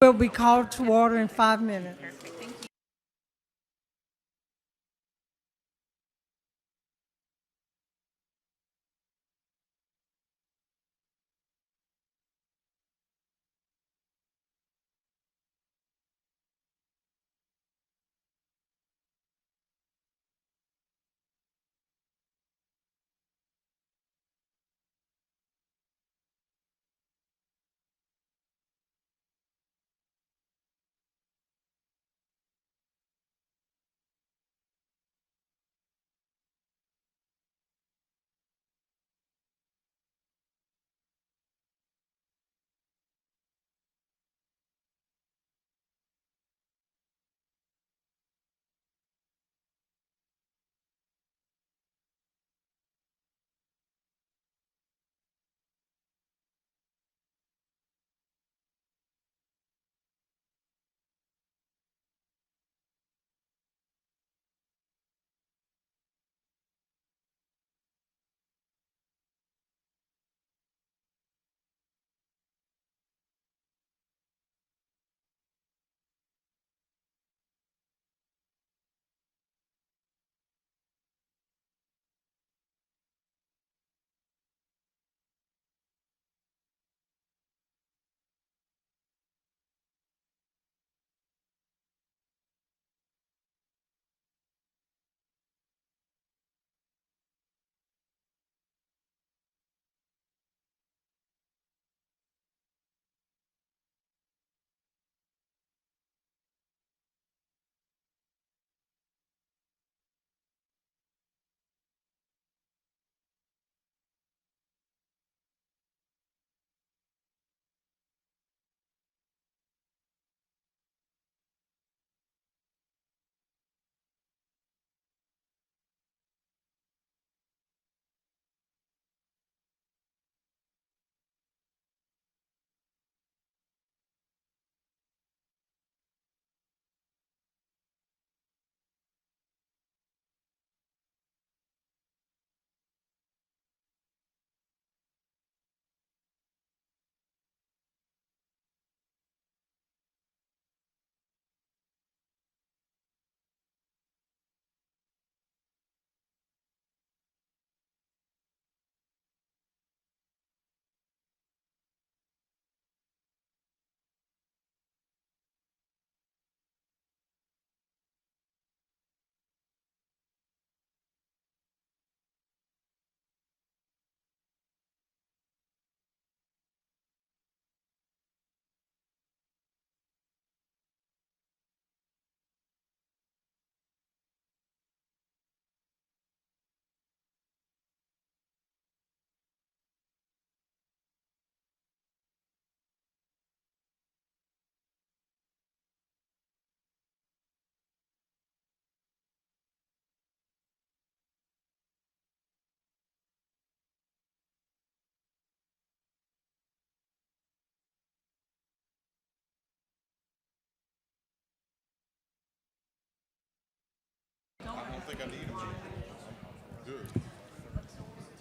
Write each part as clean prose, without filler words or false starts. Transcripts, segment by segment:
Will be called to order in 5 minutes.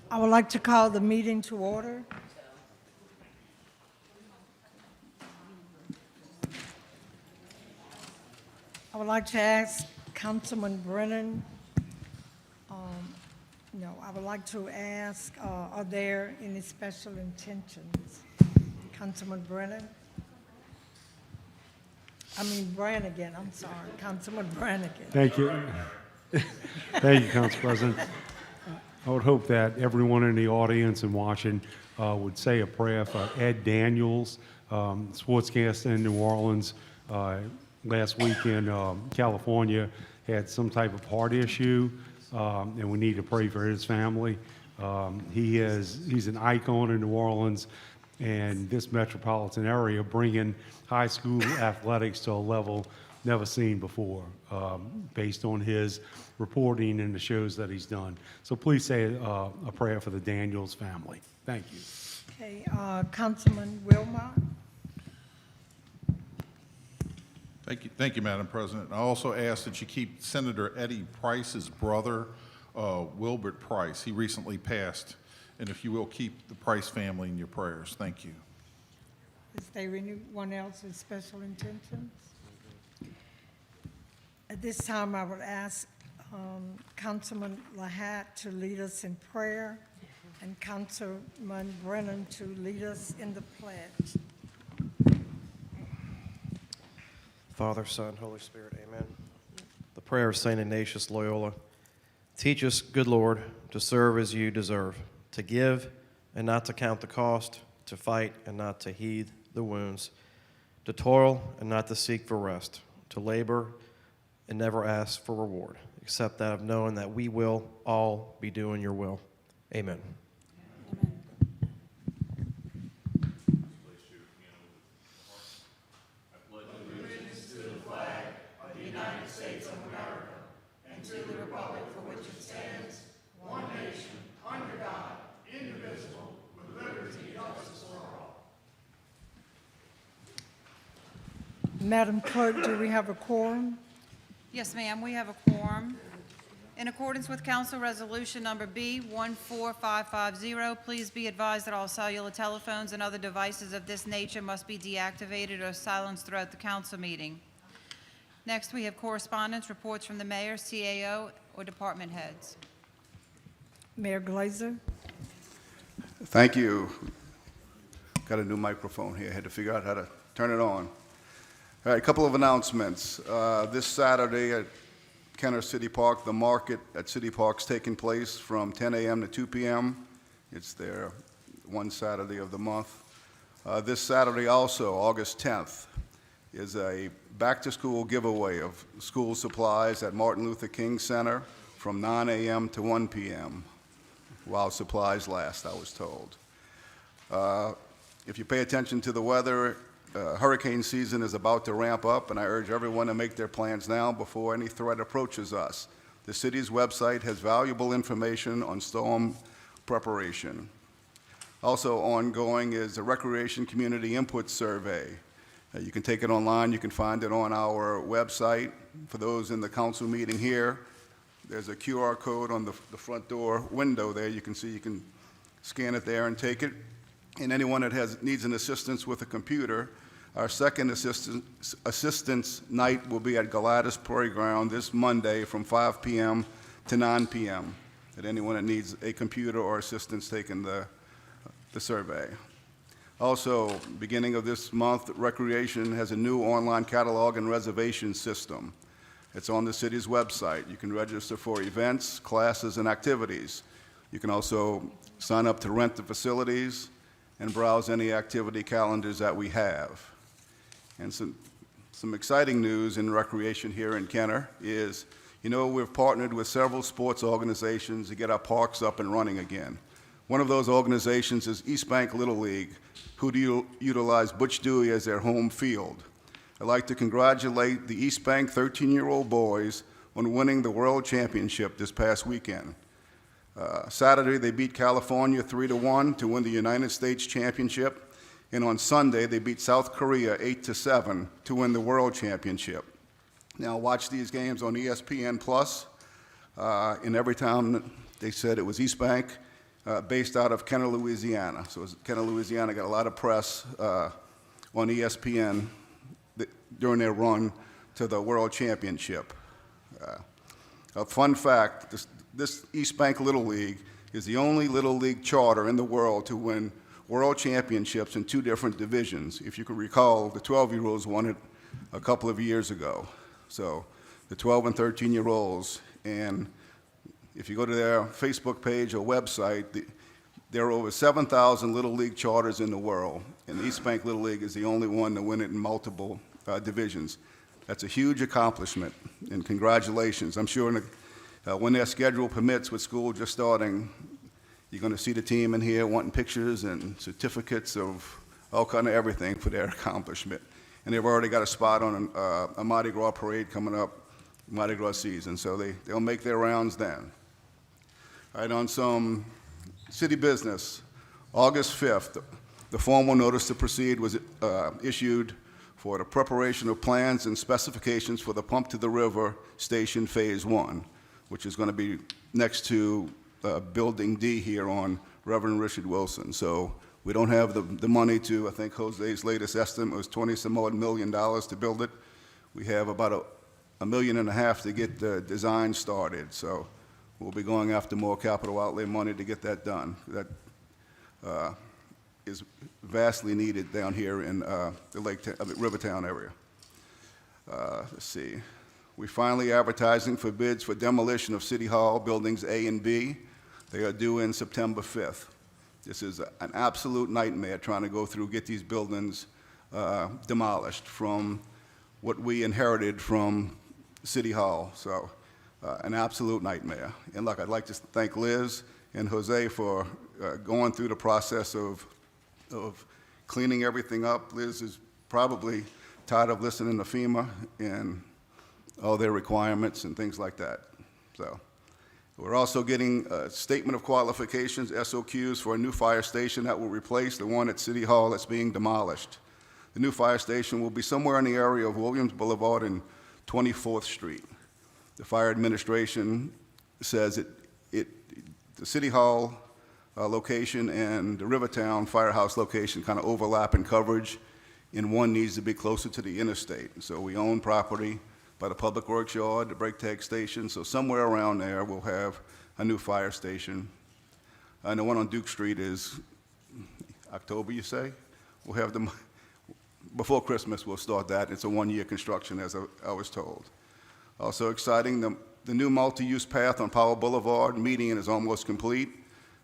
I would like to call the meeting to order. I would like to ask Councilman Brennan, I would like to ask, are there any special intentions? Councilman Brennan? Brannigan, I'm sorry, Councilman Brannigan. Thank you. Thank you, Council President. I would hope that everyone in the audience and watching would say a prayer for Ed Daniels, sportscaster in New Orleans. Last week in California had some type of heart issue, and we need to pray for his family. He's an icon in New Orleans and this metropolitan area, bringing high school athletics to a level never seen before, based on his reporting and the shows that he's done. So please say a prayer for the Daniels family. Thank you. Okay, Councilman Wilmot? Thank you, Madam President. I also ask that you keep Senator Eddie Price's brother, Wilbert Price. He recently passed, and if you will, keep the Price family in your prayers. Thank you. Is there anyone else with special intentions? At this time, I would ask Councilman Lahat to lead us in prayer and Councilman Brennan to lead us in the pledge. Father, Son, Holy Spirit, amen. The prayer of St. Ignatius Loyola. Teach us, good Lord, to serve as you deserve, to give and not to count the cost, to fight and not to heed the wounds, to toil and not to seek for rest, to labor and never ask for reward, except that of knowing that we will all be doing your will. Amen. Madam Clerk, do we have a quorum? Yes, ma'am, we have a quorum. In accordance with Council Resolution Number B 14550, please be advised that all cellular telephones and other devices of this nature must be deactivated or silenced throughout the council meeting. Next, we have correspondence, reports from the mayor, CAO, or department heads. Mayor Glazer? Thank you. Got a new microphone here. Had to figure out how to turn it on. All right, a couple of announcements. This Saturday at Kenner City Park, the market at City Park's taking place from 10 a.m. to 2 p.m. It's their one Saturday of the month. This Saturday also, August 10th, is a back-to-school giveaway of school supplies at Martin Luther King Center from 9 a.m. to 1 p.m. while supplies last, I was told. If you pay attention to the weather, hurricane season is about to ramp up, and I urge everyone to make their plans now before any threat approaches us. The city's website has valuable information on storm preparation. Also ongoing is the Recreation Community Input Survey. You can take it online. You can find it on our website. For those in the council meeting here, there's a QR code on the front door window there. You can see, you can scan it there and take it. And anyone that needs an assistance with a computer, our second assistance night will be at Galatas Playground this Monday from 5 p.m. to 9 p.m. And anyone that needs a computer or assistance taking the survey. Also, beginning of this month, Recreation has a new online catalog and reservation system. It's on the city's website. You can register for events, classes, and activities. You can also sign up to rent the facilities and browse any activity calendars that we have. And some exciting news in recreation here in Kenner is, we've partnered with several sports organizations to get our parks up and running again. One of those organizations is East Bank Little League, who utilize Butch Dewey as their home field. I'd like to congratulate the East Bank 13-year-old boys on winning the World Championship this past weekend. Saturday, they beat California 3-1 to win the United States Championship, and on Sunday, they beat South Korea 8-7 to win the World Championship. Now, watch these games on ESPN+, and every time they said it was East Bank, based out of Kenner, Louisiana. So Kenner, Louisiana got a lot of press on ESPN during their run to the World Championship. A fun fact, this East Bank Little League is the only Little League charter in the world to win World Championships in 2 different divisions. If you can recall, the 12-year-olds won it a couple of years ago. So the 12 and 13-year-olds, and if you go to their Facebook page or website, there are over 7,000 Little League charters in the world, and the East Bank Little League is the only one to win it in multiple divisions. That's a huge accomplishment, and congratulations. I'm sure when their schedule permits with school just starting, you're going to see the team in here wanting pictures and certificates of all kind of everything for their accomplishment. And they've already got a spot on a Mardi Gras parade coming up, Mardi Gras season, so they'll make their rounds then. All right, on some city business, August 5th, the formal notice to proceed was issued for the preparation of plans and specifications for the Pump to the River Station Phase 1, which is going to be next to Building D here on Reverend Richard Wilson. So We don't have the money to, I think Jose's latest estimate was 20-some odd million dollars to build it. We have about $1.5 million to get the design started, so we'll be going after more capital outlay money to get that done. That is vastly needed down here in the Rivertown area. Let's see. We're finally advertising for bids for demolition of City Hall Buildings A and B. They are due in September 5th. This is an absolute nightmare trying to go through, get these buildings demolished from what we inherited from City Hall. So an absolute nightmare. And look, I'd like to thank Liz and Jose for going through the process of cleaning everything up. Liz is probably tired of listening to FEMA and all their requirements and things like that. So we're also getting a statement of qualifications, SOQs, for a new fire station that will replace the one at City Hall that's being demolished. The new fire station will be somewhere in the area of Williams Boulevard and 24th Street. The fire administration says the City Hall location and the Rivertown Firehouse location kind of overlap in coverage, and one needs to be closer to the interstate. So we own property by the Public Works Yard, the brake tag station, so somewhere around there we'll have a new fire station. And the one on Duke Street is October, you say? We'll have them, before Christmas we'll start that. It's a one-year construction, as I was told. Also exciting, the new multi-use path on Powell Boulevard median is almost complete.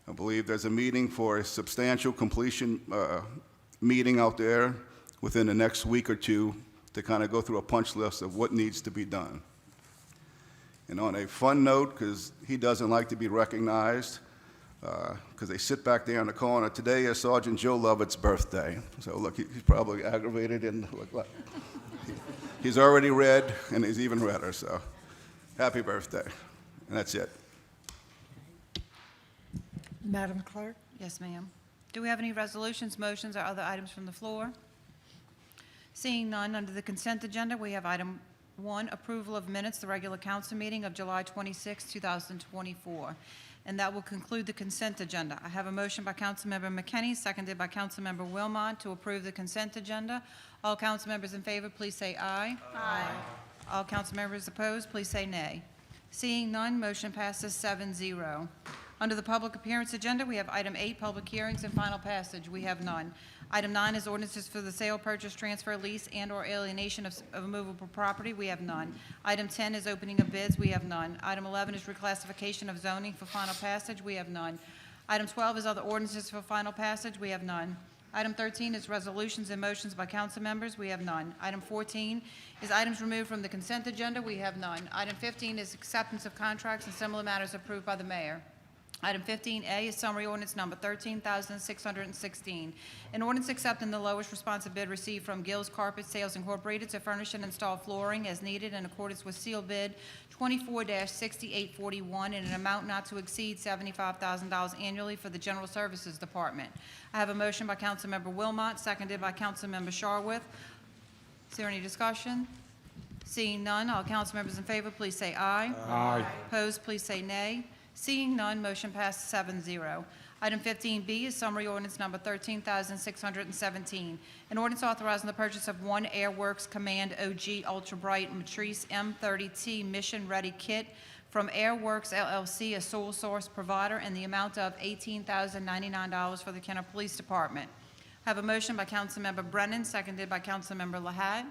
I believe there's a meeting for a substantial completion meeting out there within the next week or two to kind of go through a punch list of what needs to be done. And on a fun note, because he doesn't like to be recognized, because they sit back there in the corner, today is Sergeant Joe Lovett's birthday. So look, he's probably aggravated and look like he's already red, and he's even redder, so happy birthday. And that's it. Madam Clerk? Yes, ma'am. Do we have any resolutions, motions, or other items from the floor? Seeing none, under the consent agenda, we have item 1, approval of minutes, the regular council meeting of July 26, 2024. And that will conclude the consent agenda. I have a motion by Councilmember McKinney, seconded by Councilmember Wilmot, to approve the consent agenda. All council members in favor, please say aye. Aye. All council members opposed, please say nay. Seeing none, motion passes 7-0. Under the public appearance agenda, we have item 8, public hearings and final passage. We have none. Item 9 is ordinances for the sale, purchase, transfer, lease, and/or alienation of immovable property. We have none. Item 10 is opening of bids. We have none. Item 11 is reclassification of zoning for final passage. We have none. Item 12 is other ordinances for final passage. We have none. Item 13 is resolutions and motions by council members. We have none. Item 14 is items removed from the consent agenda. We have none. Item 15 is acceptance of contracts and similar matters approved by the mayor. Item 15A is summary ordinance number 13,616. An ordinance accepting the lowest responsive bid received from Gill's Carpet Sales Incorporated to furnish and install flooring as needed in accordance with seal bid 24-6841 in an amount not to exceed $75,000 annually for the General Services Department. I have a motion by Councilmember Wilmot, seconded by Councilmember Sharwood. Is there any discussion? Seeing none, all council members in favor, please say aye. Aye. Opposed, please say nay. Seeing none, motion passes 7-0. Item 15B is summary ordinance number 13,617. An ordinance authorizing the purchase of one Airworks Command OG Ultra Bright Matrice M30T Mission Ready Kit from Airworks LLC, a sole source provider, in the amount of $18,099 for the Kenner Police Department. I have a motion by Councilmember Brennan, seconded by Councilmember Lahat.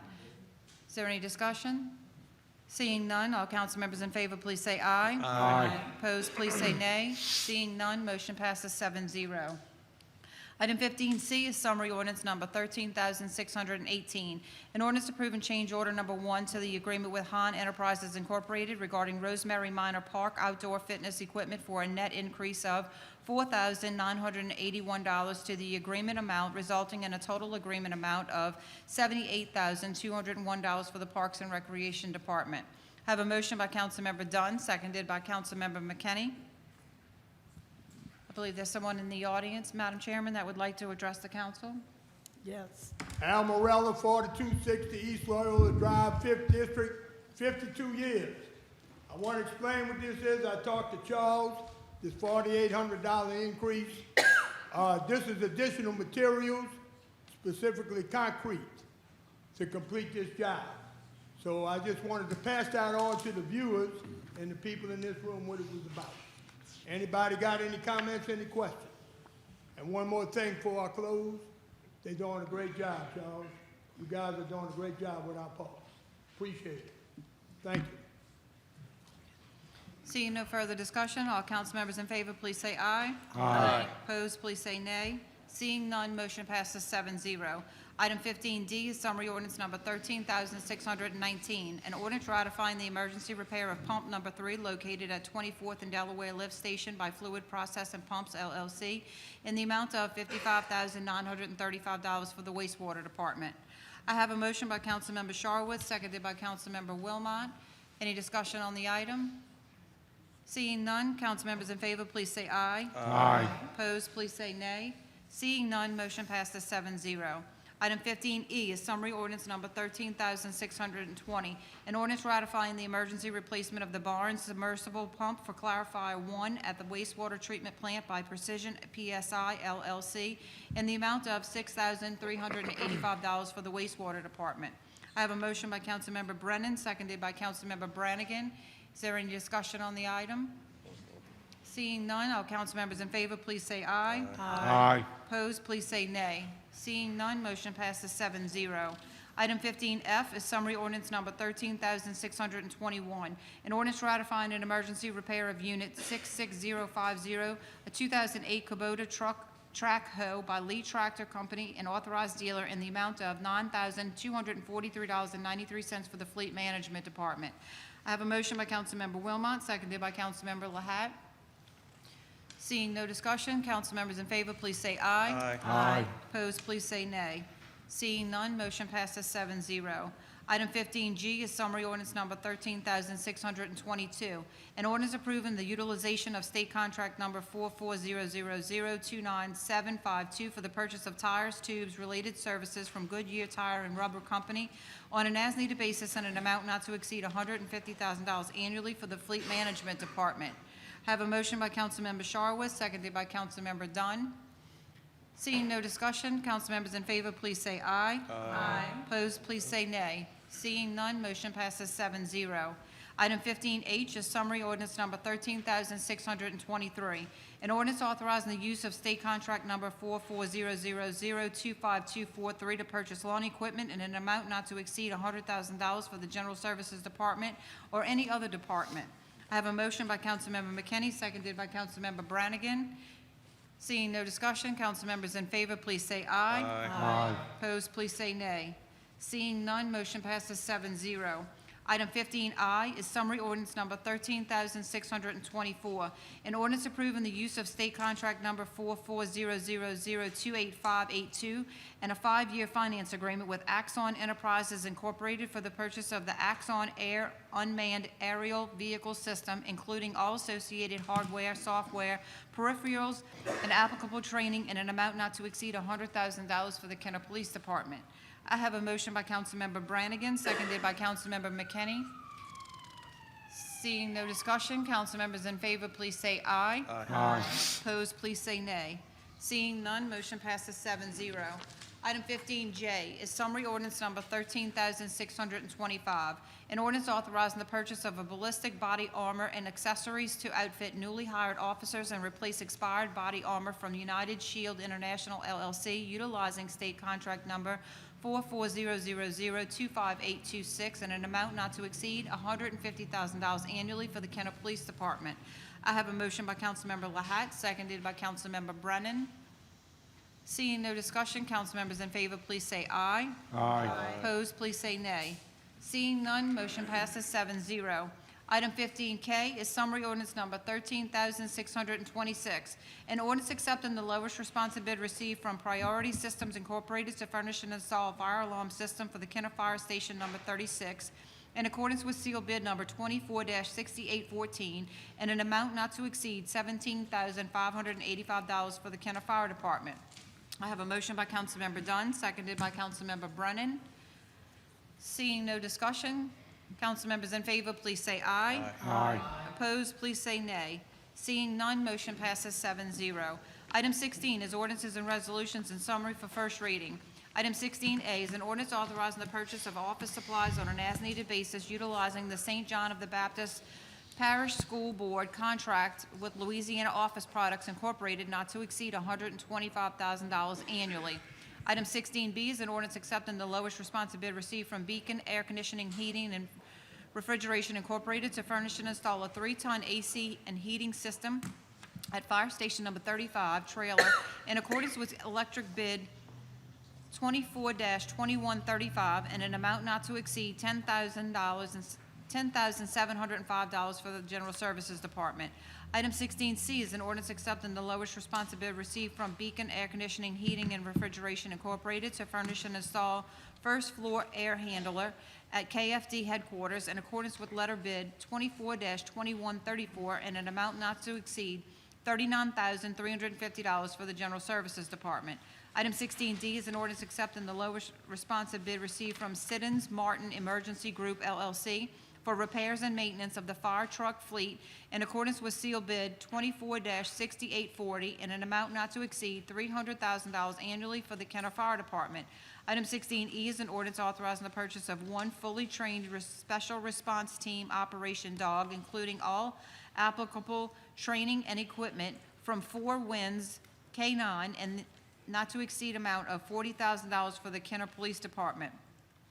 Is there any discussion? Seeing none, all council members in favor, please say aye. Aye. Opposed, please say nay. Seeing none, motion passes 7-0. Item 15C is summary ordinance number 13,618. An ordinance to approve and change order number 1 to the agreement with Han Enterprises Incorporated regarding Rosemary Minor Park outdoor fitness equipment for a net increase of $4,981 to the agreement amount, resulting in a total agreement amount of $78,201 for the Parks and Recreation Department. I have a motion by Councilmember Dunn, seconded by Councilmember McKinney. I believe there's someone in the audience, Madam Chairman, that would like to address the council. Yes. Al Morella, 4260 East Loyola Drive, 5th District, 52 years. I want to explain what this is. I talked to Charles. This $4,800 increase This is additional materials, specifically concrete, to complete this job. So I just wanted to pass that on to the viewers and the people in this room what it was about. Anybody got any comments, any questions? And one more thing before I close, they're doing a great job, Charles. You guys are doing a great job with our parks. Appreciate it. Thank you. Seeing no further discussion, all council members in favor, please say aye. Aye. Opposed, please say nay. Seeing none, motion passes 7-0. Item 15D is summary ordinance number 13,619, an ordinance ratifying the emergency repair of pump number 3 located at 24th and Delaware Lift Station by Fluid Process and Pumps LLC in the amount of $55,935 for the wastewater department. I have a motion by Councilmember Sharwood, seconded by Councilmember Wilmot. Any discussion on the item? Seeing none, council members in favor, please say aye. Aye. Opposed, please say nay. Seeing none, motion passes 7-0. Item 15E is summary ordinance number 13,620, an ordinance ratifying the emergency replacement of the Barnes submersible pump for Clarifier 1 at the wastewater treatment plant by Precision PSI LLC in the amount of $6,385 for the wastewater department. I have a motion by Councilmember Brennan, seconded by Councilmember Brannigan. Is there any discussion on the item? Seeing none, all council members in favor, please say aye. Aye. Opposed, please say nay. Seeing none, motion passes 7-0. Item 15F is summary ordinance number 13,621, an ordinance ratifying an emergency repair of Unit 66050, a 2008 Kubota track hoe by Lee Tractor Company, an authorized dealer, in the amount of $9,243.93 for the Fleet Management Department. I have a motion by Councilmember Wilmot, seconded by Councilmember Lahat. Seeing no discussion, council members in favor, please say aye. Aye. Opposed, please say nay. Seeing none, motion passes 7-0. Item 15G is summary ordinance number 13,622, an ordinance approving the utilization of state contract number 4400029752 for the purchase of tires, tubes, related services from Goodyear Tire and Rubber Company on an as-needed basis in an amount not to exceed $150,000 annually for the Fleet Management Department. Have a motion by Councilmember Sharwood, seconded by Councilmember Dunn. Seeing no discussion, council members in favor, please say aye. Aye. Opposed, please say nay. Seeing none, motion passes 7-0. Item 15H is summary ordinance number 13,623, an ordinance authorizing the use of state contract number 4400025243 to purchase lawn equipment in an amount not to exceed $100,000 for the General Services Department or any other department. I have a motion by Councilmember McKinney, seconded by Councilmember Brannigan. Seeing no discussion, council members in favor, please say aye. Aye. Opposed, please say nay. Seeing none, motion passes 7-0. Item 15I is summary ordinance number 13,624, an ordinance approving the use of state contract number 4400028582 and a 5-year finance agreement with Axon Enterprises Incorporated for the purchase of the Axon Air unmanned aerial vehicle system, including all associated hardware, software, peripherals, and applicable training in an amount not to exceed $100,000 for the Kenner Police Department. I have a motion by Councilmember Brannigan, seconded by Councilmember McKinney. Seeing no discussion, council members in favor, please say aye. Aye. Opposed, please say nay. Seeing none, motion passes 7-0. Item 15J is summary ordinance number 13,625, an ordinance authorizing the purchase of a ballistic body armor and accessories to outfit newly hired officers and replace expired body armor from United Shield International LLC, utilizing state contract number 4400025826 in an amount not to exceed $150,000 annually for the Kenner Police Department. I have a motion by Councilmember Lahat, seconded by Councilmember Brennan. Seeing no discussion, council members in favor, please say aye. Aye. Opposed, please say nay. Seeing none, motion passes 7-0. Item 15K is summary ordinance number 13,626, an ordinance accepting the lowest responsive bid received from Priority Systems Incorporated to furnish and install a fire alarm system for the Kenner Fire Station number 36 in accordance with seal bid number 24-6814 and an amount not to exceed $17,585 for the Kenner Fire Department. I have a motion by Councilmember Dunn, seconded by Councilmember Brennan. Seeing no discussion, council members in favor, please say aye. Aye. Opposed, please say nay. Seeing none, motion passes 7-0. Item 16 is ordinances and resolutions in summary for first reading. Item 16A is an ordinance authorizing the purchase of office supplies on an as-needed basis utilizing the St. John of the Baptist Parish School Board contract with Louisiana Office Products Incorporated not to exceed $125,000 annually. Item 16B is an ordinance accepting the lowest responsive bid received from Beacon Air Conditioning, Heating, and Refrigeration Incorporated to furnish and install a 3-ton AC and heating system at Fire Station Number 35 trailer in accordance with electric bid 24-2135 and an amount not to exceed $10,705 for the General Services Department. Item 16C is an ordinance accepting the lowest responsive bid received from Beacon Air Conditioning, Heating, and Refrigeration Incorporated to furnish and install first-floor air handler at KFD headquarters in accordance with letter bid 24-2134 and an amount not to exceed $39,350 for the General Services Department. Item 16D is an ordinance accepting the lowest responsive bid received from Siddons Martin Emergency Group LLC for repairs and maintenance of the fire truck fleet in accordance with seal bid 24-6840 in an amount not to exceed $300,000 annually for the Kenner Fire Department. Item 16E is an ordinance authorizing the purchase of one fully trained special response team operation dog, including all applicable training and equipment from Four Winds K9 and not to exceed amount of $40,000 for the Kenner Police Department.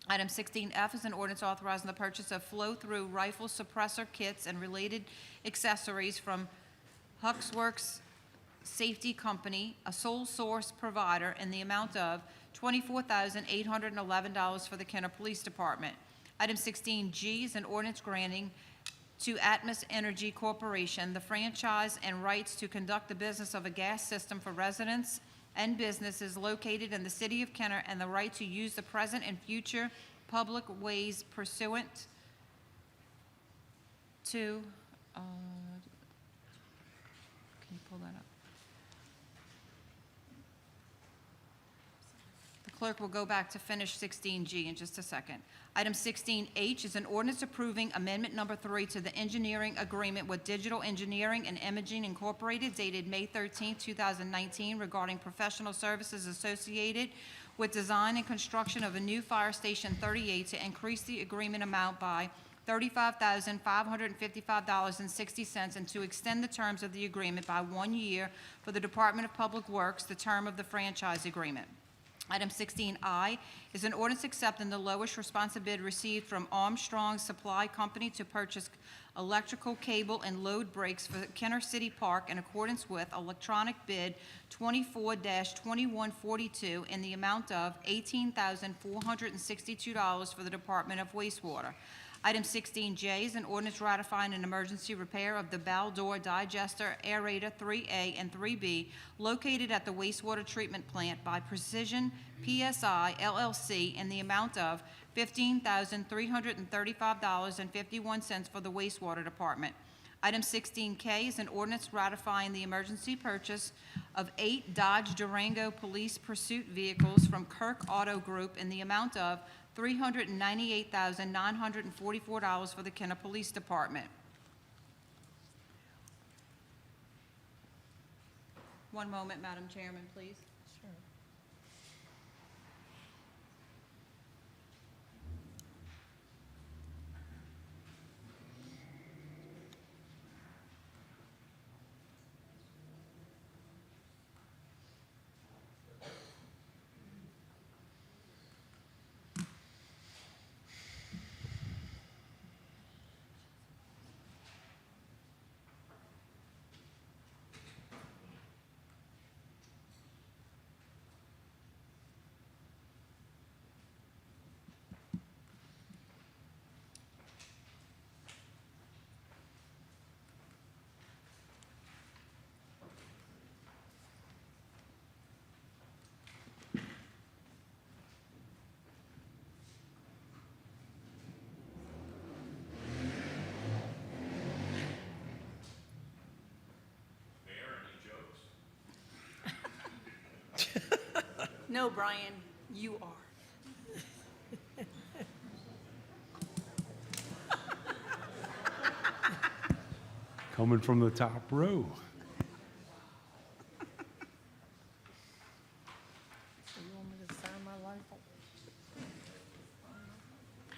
Item 16F is an ordinance authorizing the purchase of flow-through rifle suppressor kits and related accessories from Huxworks Safety Company, a sole source provider, in the amount of $24,811 for the Kenner Police Department. Item 16G is an ordinance granting to Atmos Energy Corporation the franchise and rights to conduct the business of a gas system for residents and businesses located in the city of Kenner and the right to use the present and future public ways pursuant to, can you pull that up? The clerk will go back to finish 16G in just a second. Item 16H is an ordinance approving amendment number 3 to the engineering agreement with Digital Engineering and Imaging Incorporated dated May 13, 2019 regarding professional services associated with design and construction of a new Fire Station 38 to increase the agreement amount by $35,555.60 and to extend the terms of the agreement by 1 year for the Department of Public Works, the term of the franchise agreement. Item 16I is an ordinance accepting the lowest responsive bid received from Armstrong Supply Company to purchase electrical cable and load brakes for Kenner City Park in accordance with electronic bid 24-2142 in the amount of $18,462 for the Department of Wastewater. Item 16J is an ordinance ratifying an emergency repair of the Baldor Digester Aerator 3A and 3B located at the wastewater treatment plant by Precision PSI LLC in the amount of $15,335.51 for the wastewater department. Item 16K is an ordinance ratifying the emergency purchase of 8 Dodge Durango police pursuit vehicles from Kirk Auto Group in the amount of $398,944 for the Kenner Police Department. One moment, Madam Chairman, please. Sure. No, Brian, you are. Coming from the top row.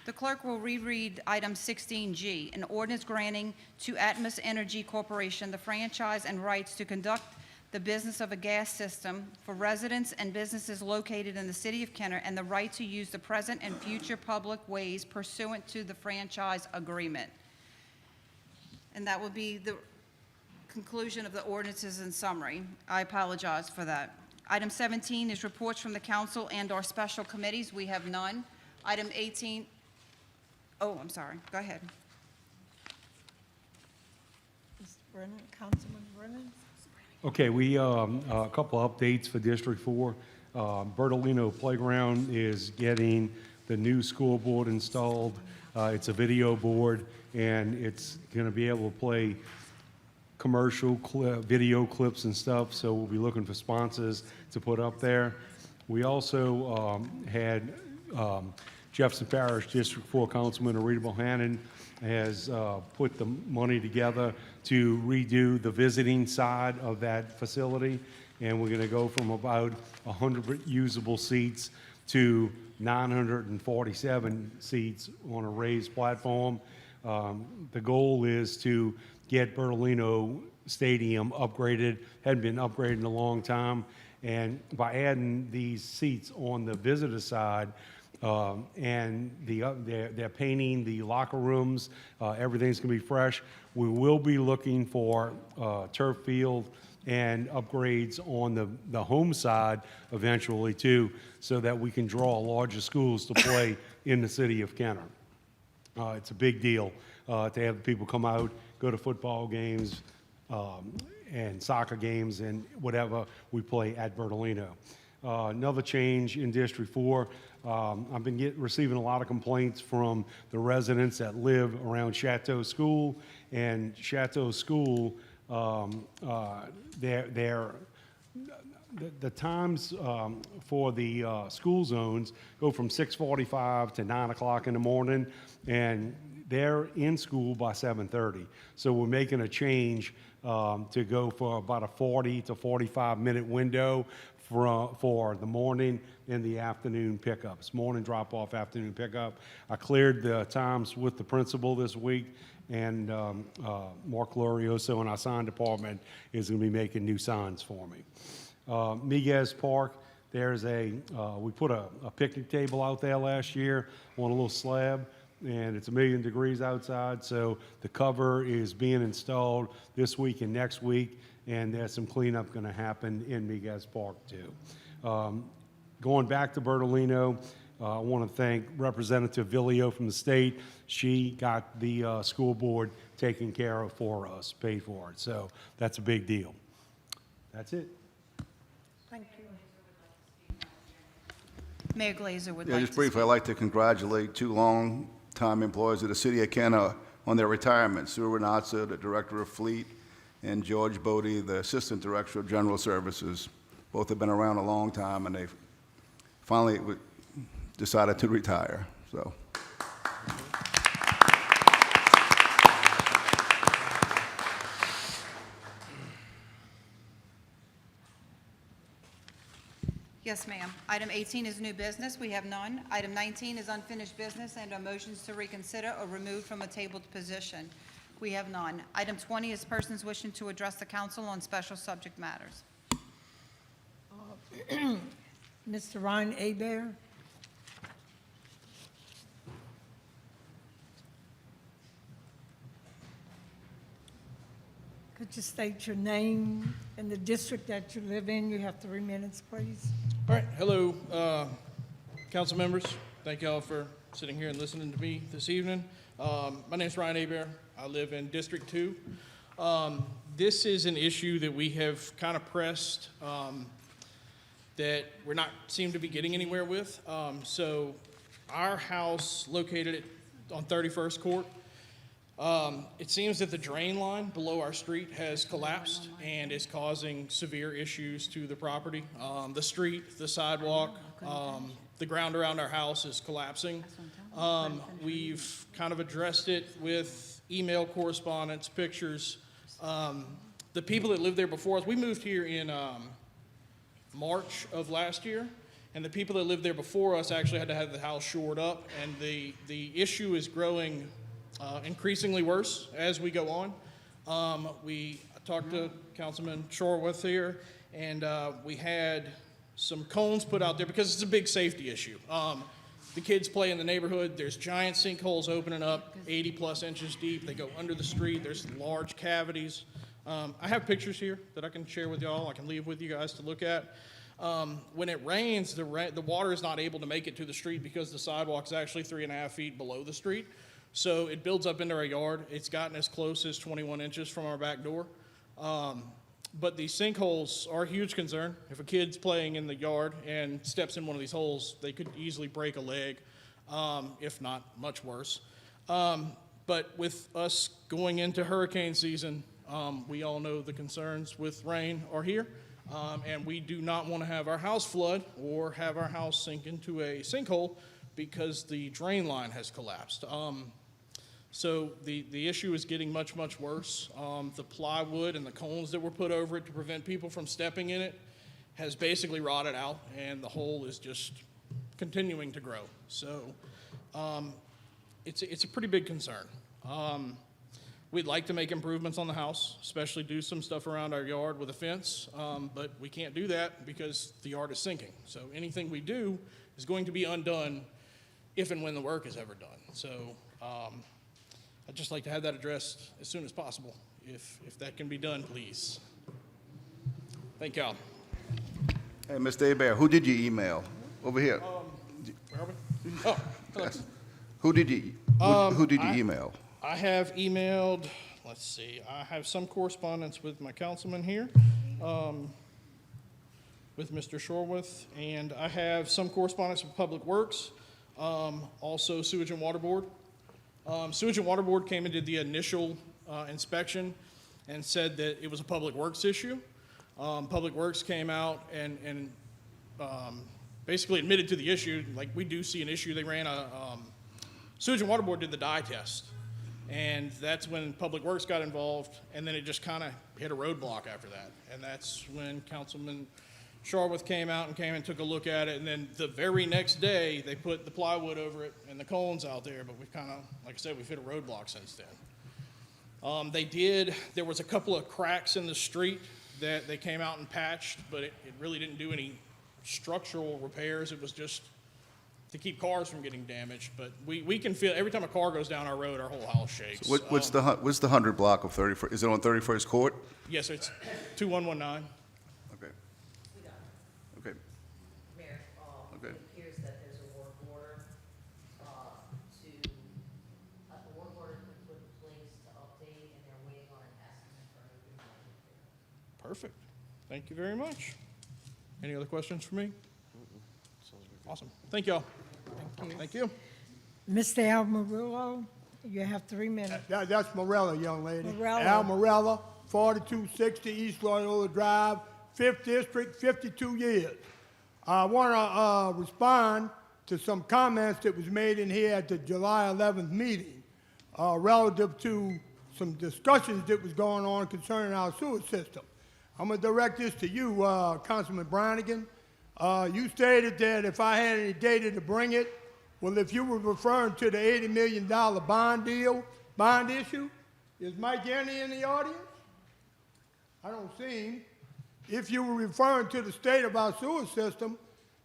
The clerk will reread item 16G, an ordinance granting to Atmos Energy Corporation the franchise and rights to conduct the business of a gas system for residents and businesses located in the city of Kenner, and the right to use the present and future public ways pursuant to the franchise agreement. And that will be the conclusion of the ordinances in summary. I apologize for that. Item 17 is reports from the council and/or special committees. We have none. Item 18, oh, I'm sorry, go ahead. Mr. Brennan, Councilman Brennan? Okay, we, a couple updates for District 4. Bertolino Playground is getting the new scoreboard installed. It's a video board, and it's going to be able to play commercial video clips and stuff, so we'll be looking for sponsors to put up there. We also had Jefferson Parish District 4 Councilman Rita Bohannon has put the money together to redo the visiting side of that facility, and we're going to go from about 100 usable seats to 947 seats on a raised platform. The goal is to get Bertolino Stadium upgraded. Hadn't been upgraded in a long time, and by adding these seats on the visitor side, and they're painting the locker rooms, everything's gonna be fresh. We will be looking for turf field and upgrades on the home side eventually too, so that we can draw larger schools to play in the city of Kenner. It's a big deal to have people come out, go to football games and soccer games and whatever we play at Bertolino. Another change in District 4, I've been receiving a lot of complaints from the residents that live around Chateau School, and Chateau School, the times for the school zones go from 6:45 to 9 o'clock in the morning, and they're in school by 7:30. So we're making a change to go for about a 40 to 45-minute window for the morning and the afternoon pickups. Morning drop-off, afternoon pickup. I cleared the times with the principal this week, and Mark Glorioso in our sign department is going to be making new signs for me. Miguez Park, there's we put a picnic table out there last year on a little slab, and it's 1,000,000 degrees outside, so the cover is being installed this week and next week, and there's some cleanup going to happen in Miguez Park too. Going back to Bertolino, I want to thank Representative Villio from the state. She got the school board taken care of for us, paid for it, so that's a big deal. That's it. Thank you. Mayor Glazer would Yeah, like just to briefly, I'd like to congratulate two long-time employees of the city of Kenner on their retirement. Sue Renatza, the Director of Fleet, and George Bodie, the Assistant Director of General Services. Both have been around a long time, and they've finally decided to retire, so. Yes, ma'am. Item 18 is new business. We have none. Item 19 is unfinished business and are motions to reconsider or remove from a tabled position. We have none. Item 20 is persons wishing to address the council on special subject matters. Mr. Ryan Abear? Could you state your name and the district that you live in? You have 3 minutes, please. All right, hello, council members. Thank y'all for sitting here and listening to me this evening. My name's Ryan Abear. I live in District 2. This is an issue that we have kind of pressed that we're not seem to be getting anywhere with. So our house located on 31st Court, it seems that the drain line below our street has collapsed and is causing severe issues to the property. The street, the sidewalk, the ground around our house is collapsing. We've kind of addressed it with email correspondence, pictures. The people that lived there before us, we moved here in March of last year, And the people that lived there before us actually had to have the house shored up, and the issue is growing increasingly worse as we go on. We talked to Councilman Shorewith here, and we had some cones put out there because it's a big safety issue. The kids play in the neighborhood. There's giant sinkholes opening up 80+ inches deep. They go under the street. There's large cavities. I have pictures here that I can share with y'all. I can leave with you guys to look at. When it rains, the water is not able to make it to the street because the sidewalk is actually 3.5 feet below the street. So it builds up into our yard. It's gotten as close as 21 inches from our back door. But these sinkholes are a huge concern. If a kid's playing in the yard and steps in one of these holes, they could easily break a leg, if not much worse. But with us going into hurricane season, we all know the concerns with rain are here. And we do not want to have our house flood or have our house sink into a sinkhole because the drain line has collapsed. So the issue is getting much, much worse. The plywood and the cones that were put over it to prevent people from stepping in it has basically rotted out, and the hole is just continuing to grow. So it's a pretty big concern. We'd like to make improvements on the house, especially do some stuff around our yard with a fence, but we can't do that because the yard is sinking. So anything we do is going to be undone if and when the work is ever done. So I'd just like to have that addressed as soon as possible. If that can be done, please. Thank y'all. Hey, Mr. Hebert, who did you email? Over here. Where are we? Oh, hello. Yes. Who did you email? I have emailed, let's see, I have some correspondence with my councilman here, with Mr. Shorewith, and I have some correspondence with Public Works, also Sewage and Water Board. Sewage and Water Board came and did the initial inspection and said that it was a Public Works issue. Public Works came out and basically admitted to the issue. Like, we do see an issue. They ran Sewage and Water Board did the dye test. And that's when Public Works got involved, and then it just kind of hit a roadblock after that. And that's when Councilman Sharwood came out and took a look at it, and then the very next day, they put the plywood over it and the cones out there, but we've kind of, like I said, we've hit a roadblock since then. There was a couple of cracks in the street that they came out and patched, but it really didn't do any structural repairs. It was just to keep cars from getting damaged, but we can feel every time a car goes down our road, our whole house shakes. What's the 100 block of 31st? Is it on 31st Court? Yes, sir, it's 2119. Okay. We got it. Okay. Mayor, Okay. it appears that there's a work order the work order has been put in place to update, and they're waiting on an estimate for everything. Perfect. Thank you very much. Any other questions for me? Awesome. Thank y'all. Thank you. Mr. Almarillo, you have 3 minutes. That's Morella, young lady. Morella. Al Morella, 4260 East Loyola Drive, 5th District, 52 years. I want to respond to some comments that was made in here at the July 11th meeting relative to some discussions that was going on concerning our sewer system. I'm going to direct this to you, Councilman Brannigan. You stated that if I had any data to bring it, well, if you were referring to the $80 million bond issue, is Mike Yenny in the audience? I don't see him. If you were referring to the state of our sewer system,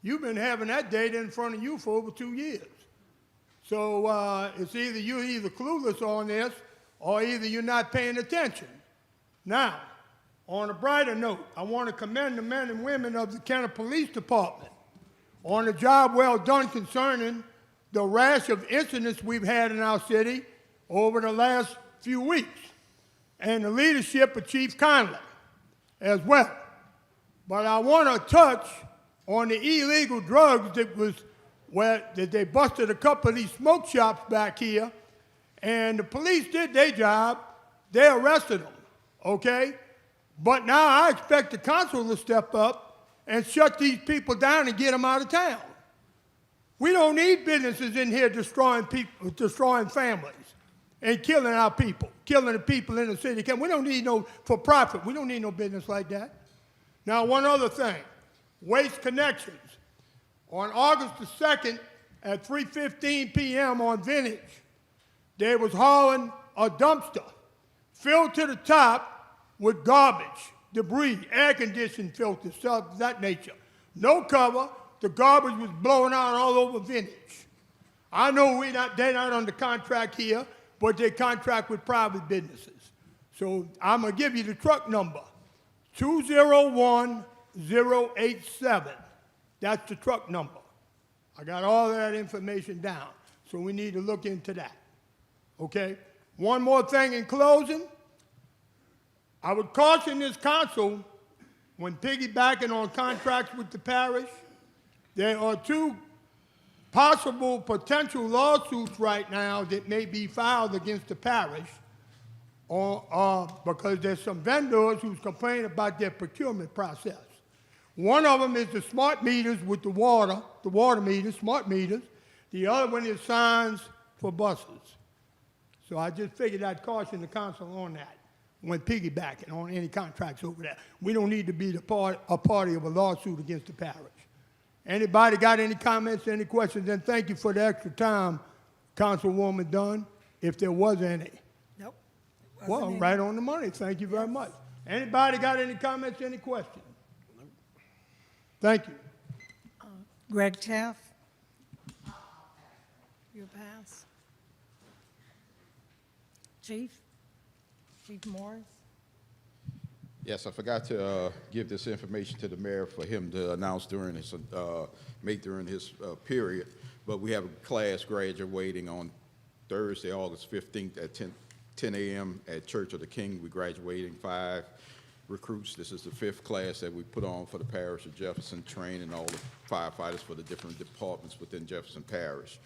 you've been having that data in front of you for over 2 years. So it's either you're either clueless on this or either you're not paying attention. Now, on a brighter note, I want to commend the men and women of the Kenner Police Department on a job well done concerning the rash of incidents we've had in our city over the last few weeks, and the leadership of Chief Conley as well. But I want to touch on the illegal drugs that they busted a couple of these smoke shops back here, and the police did their job. They arrested them, okay? But now I expect the council to step up and shut these people down and get them out of town. We don't need businesses in here destroying people, destroying families, and killing our people, killing the people in the city. We don't need no for-profit. We don't need no business like that. Now, one other thing, Waste Connections. On August the 2nd, at 3:15 p.m. on Vintage, they was hauling a dumpster filled to the top with garbage, debris, air-conditioned filters, stuff of that nature. No cover. The garbage was blowing out all over Vintage. I know they're not under contract here, but they contract with private businesses. So I'm going to give you the truck number, 201087. That's the truck number. I got all that information down, so we need to look into that. Okay? One more thing in closing. I would caution this council, when piggybacking on contracts with the parish, there are two possible potential lawsuits right now that may be filed against the parish because there's some vendors who's complaining about their procurement process. One of them is the smart meters with the water meters, smart meters. The other one is signs for buses. So I just figured I'd caution the council on that when piggybacking on any contracts over there. We don't need to be a party of a lawsuit against the parish. Anybody got any comments, any questions? And thank you for the extra time, Councilwoman Dunn, if there was any. Nope. Well, right on the money. Thank you very much. Anybody got any comments, any questions? Thank you. Greg Taft? You pass. Chief Morris? Yes, I forgot to give this information to the mayor for him to announce during his, period. But we have a class graduating on Thursday, August 15th at 10 a.m. at Church of the King. We're graduating 5 recruits. This is the 5th class that we put on for the parish of Jefferson, training all the firefighters for the different departments within Jefferson Parish.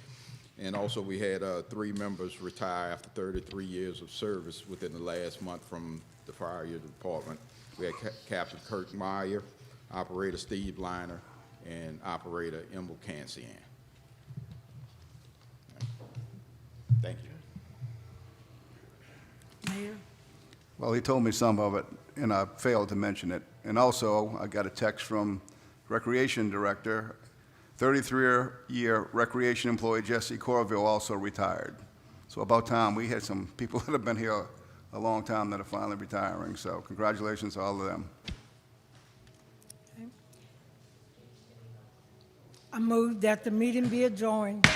And also we had 3 members retire after 33 years of service within the last month from the fire year department. We had Captain Kirk Meyer, Operator Steve Liner, and Operator INVOCATION. Thank you. Mayor? Well, he told me some of it, and I failed to mention it. And also, I got a text from Recreation Director, 33-year recreation employee Jesse Corville also retired. So about time. We had some people that have been here a long time that are finally retiring, so congratulations to all of them. Okay. I move that the meeting be adjourned.